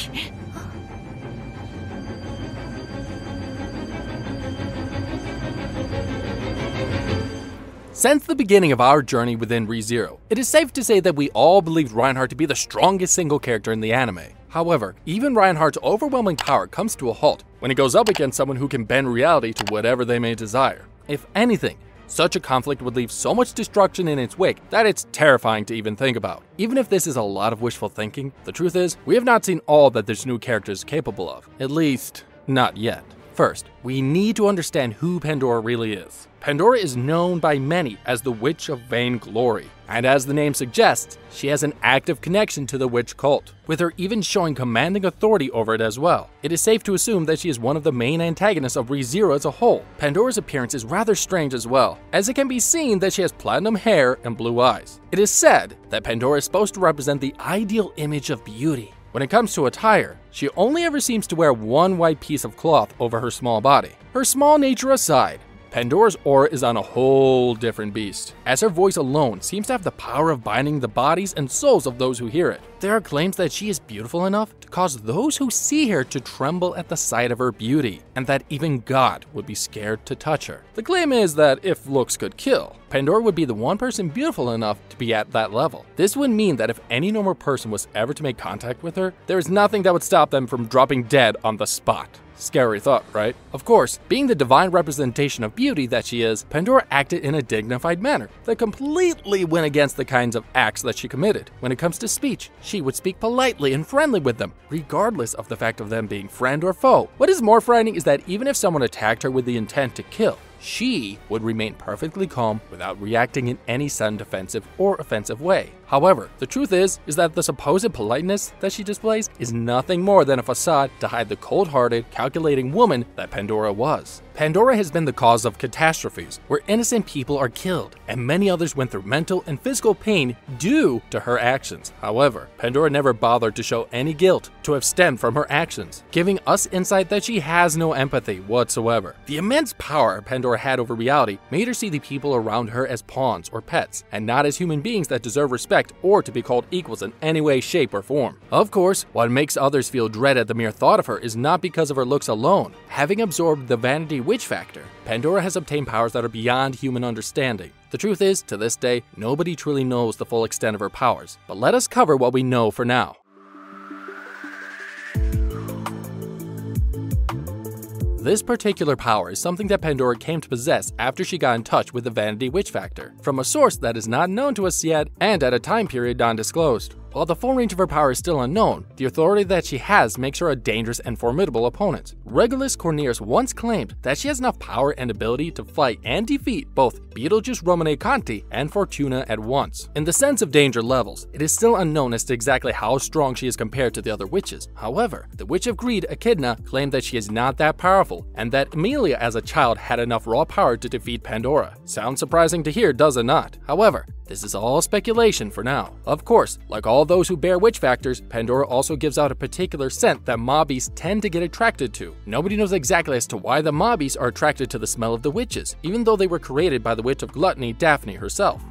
witch. Since the beginning of our journey within Re:Zero, it is safe to say that we all believed Reinhardt to be the strongest single character in the anime. However, even Reinhardt's overwhelming power comes to a halt when he goes up against someone who can bend reality to whatever they may desire. If anything, such a conflict would leave so much destruction in its wake that it's terrifying to even think about. Even if this is a lot of wishful thinking, the truth is, we have not seen all that this new character is capable of. At least, not yet. First, we need to understand who Pandora really is. Pandora is known by many as the Witch of Vainglory, and as the name suggests, she has an active connection to the witch cult, with her even showing commanding authority over it as well. It is safe to assume that she is one of the main antagonists of Re:Zero as a whole. Pandora's appearance is rather strange as well, as it can be seen that she has platinum hair and blue eyes. It is said that Pandora is supposed to represent the ideal image of beauty. When it comes to attire, she only ever seems to wear one white piece of cloth over her small body. Her small nature aside, Pandora's aura is on a whole different beast, as her voice alone seems to have the power of binding the bodies and souls of those who hear it. There are claims that she is beautiful enough to cause those who see her to tremble at the sight of her beauty, and that even God would be scared to touch her. The claim is that if looks could kill, Pandora would be the one person beautiful enough to be at that level. This would mean that if any normal person was ever to make contact with her, there is nothing that would stop them from dropping dead on the spot. Scary thought, right? Of course, being the divine representation of beauty that she is, Pandora acted in a dignified manner that completely went against the kinds of acts that she committed. When it comes to speech, she would speak politely and friendly with them, regardless of the fact of them being friend or foe. What is more frightening is that even if someone attacked her with the intent to kill, she would remain perfectly calm without reacting in any sudden defensive or offensive way. However, the truth is that the supposed politeness that she displays is nothing more than a facade to hide the cold-hearted, calculating woman that Pandora was. Pandora has been the cause of catastrophes where innocent people are killed, and many others went through mental and physical pain due to her actions. However, Pandora never bothered to show any guilt to have stemmed from her actions, giving us insight that she has no empathy whatsoever. The immense power Pandora had over reality made her see the people around her as pawns or pets, and not as human beings that deserve respect or to be called equals in any way, shape, or form. Of course, what makes others feel dread at the mere thought of her is not because of her looks alone. Having absorbed the vanity witch factor, Pandora has obtained powers that are beyond human understanding. The truth is, to this day, nobody truly knows the full extent of her powers, but let us cover what we know for now. This particular power is something that Pandora came to possess after she got in touch with the Vanity Witch Factor, from a source that is not known to us yet and at a time period undisclosed. While the full range of her power is still unknown, the authority that she has makes her a dangerous and formidable opponent. Regulus Cornelius once claimed that she has enough power and ability to fight and defeat both Beetlejuice Romane Conti and Fortuna at once. In the sense of danger levels, it is still unknown as to exactly how strong she is compared to the other witches. However, the Witch of Greed, Echidna, claimed that she is not that powerful, and that Amelia as a child had enough raw power to defeat Pandora. Sounds surprising to hear, does it not? However, this is all speculation for now. Of course, like all those who bear witch factors, Pandora also gives out a particular scent that mobbies tend to get attracted to. Nobody knows exactly as to why the mobbies are attracted to the smell of the witches, even though they were created by the Witch of Gluttony, Daphne herself.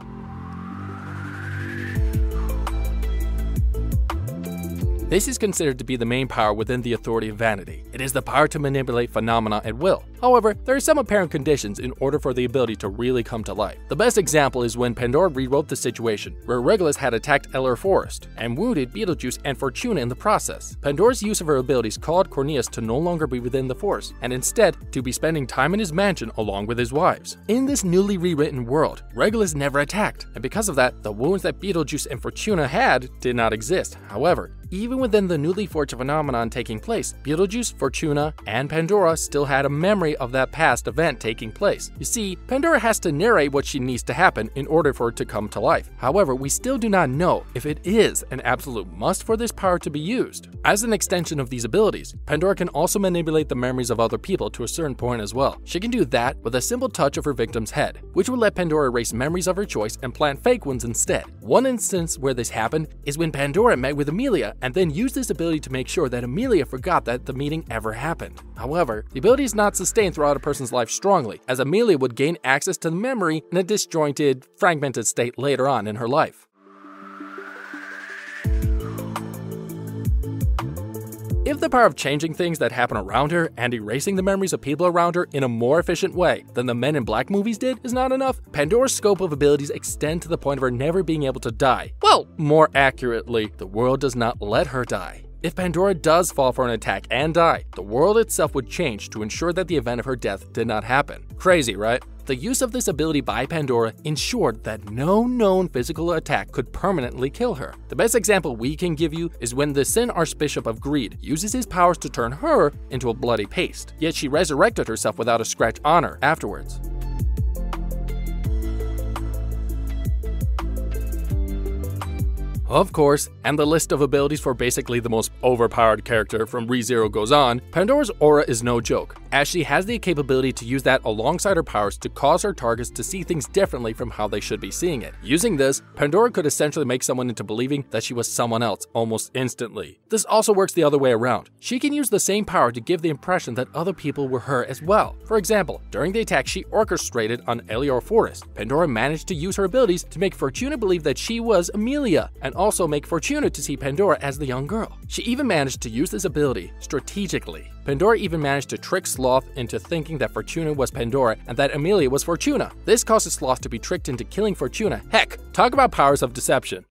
This is considered to be the main power within the authority of vanity. It is the power to manipulate phenomena at will. However, there are some apparent conditions in order for the ability to really come to life. The best example is when Pandora rewrote the situation, where Regulus had attacked Eller Forest and wounded Beetlejuice and Fortuna in the process. Pandora's use of her abilities caused Cornelius to no longer be within the forest, and instead to be spending time in his mansion along with his wives. In this newly rewritten world, Regulus never attacked, and because of that, the wounds that Beetlejuice and Fortuna had did not exist. However, even within the newly forged phenomenon taking place, Beetlejuice, Fortuna, and Pandora still had a memory of that past event taking place. You see, Pandora has to narrate what she needs to happen in order for it to come to life. However, we still do not know if it is an absolute must for this power to be used. As an extension of these abilities, Pandora can also manipulate the memories of other people to a certain point as well. She can do that with a simple touch of her victim's head, which will let Pandora erase memories of her choice and plant fake ones instead. One instance where this happened is when Pandora met with Amelia and then used this ability to make sure that Amelia forgot that the meeting ever happened. However, the ability is not sustained throughout a person's life strongly, as Amelia would gain access to the memory in a disjointed, fragmented state later on in her life. If the power of changing things that happen around her and erasing the memories of people around her in a more efficient way than the Men in Black movies did is not enough, Pandora's scope of abilities extend to the point of her never being able to die. Well, more accurately, the world does not let her die. If Pandora does fall for an attack and die, the world itself would change to ensure that the event of her death did not happen. Crazy, right? The use of this ability by Pandora ensured that no known physical attack could permanently kill her. The best example we can give you is when the Sin Archbishop of Greed uses his powers to turn her into a bloody paste, yet she resurrected herself without a scratch on her afterwards. Of course, and the list of abilities for basically the most overpowered character from ReZero goes on, Pandora's aura is no joke, as she has the capability to use that alongside her powers to cause her targets to see things differently from how they should be seeing it. Using this, Pandora could essentially make someone into believing that she was someone else almost instantly. This also works the other way around. She can use the same power to give the impression that other people were her as well. For example, during the attack she orchestrated on Elior Forest, Pandora managed to use her abilities to make Fortuna believe that she was Amelia, and also make Fortuna to see Pandora as the young girl. She even managed to use this ability strategically. Pandora even managed to trick Sloth into thinking that Fortuna was Pandora and that Amelia was Fortuna. This causes Sloth to be tricked into killing Fortuna. Heck, talk about powers of deception.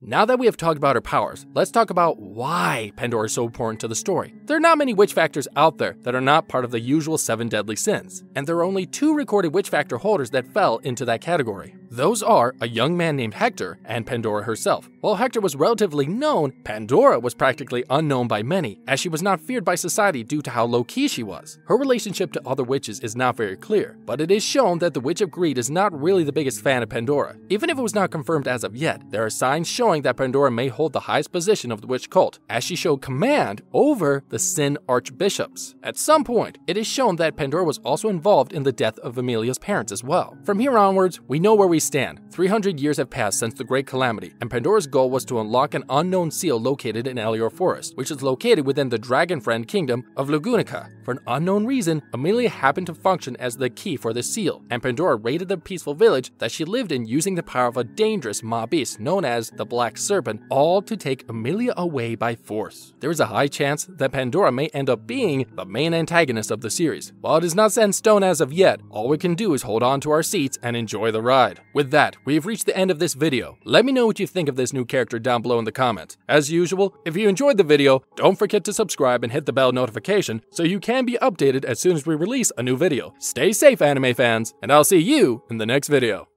Now that we have talked about her powers, let's talk about why Pandora is so important to the story. There are not many witch factors out there that are not part of the usual 7 deadly sins, and there are only 2 recorded witch factor holders that fell into that category. Those are a young man named Hector and Pandora herself. While Hector was relatively known, Pandora was practically unknown by many, as she was not feared by society due to how low-key she was. Her relationship to other witches is not very clear, but it is shown that the Witch of Greed is not really the biggest fan of Pandora. Even if it was not confirmed as of yet, there are signs showing that Pandora may hold the highest position of the witch cult, as she showed command over the Sin Archbishops. At some point, it is shown that Pandora was also involved in the death of Amelia's parents as well. From here onwards, we know where we stand. 300 years have passed since the Great Calamity, and Pandora's goal was to unlock an unknown seal located in Elior Forest, which is located within the Dragon Friend Kingdom of Lugunica. For an unknown reason, Amelia happened to function as the key for the seal, and Pandora raided the peaceful village that she lived in using the power of a dangerous mob beast known as the Black Serpent, all to take Amelia away by force. There is a high chance that Pandora may end up being the main antagonist of the series. While it is not set in stone as of yet, all we can do is hold on to our seats and enjoy the ride. With that, we have reached the end of this video. Let me know what you think of this new character down below in the comments. As usual, if you enjoyed the video, don't forget to subscribe and hit the bell notification so you can be updated as soon as we release a new video. Stay safe, anime fans, and I'll see you in the next video.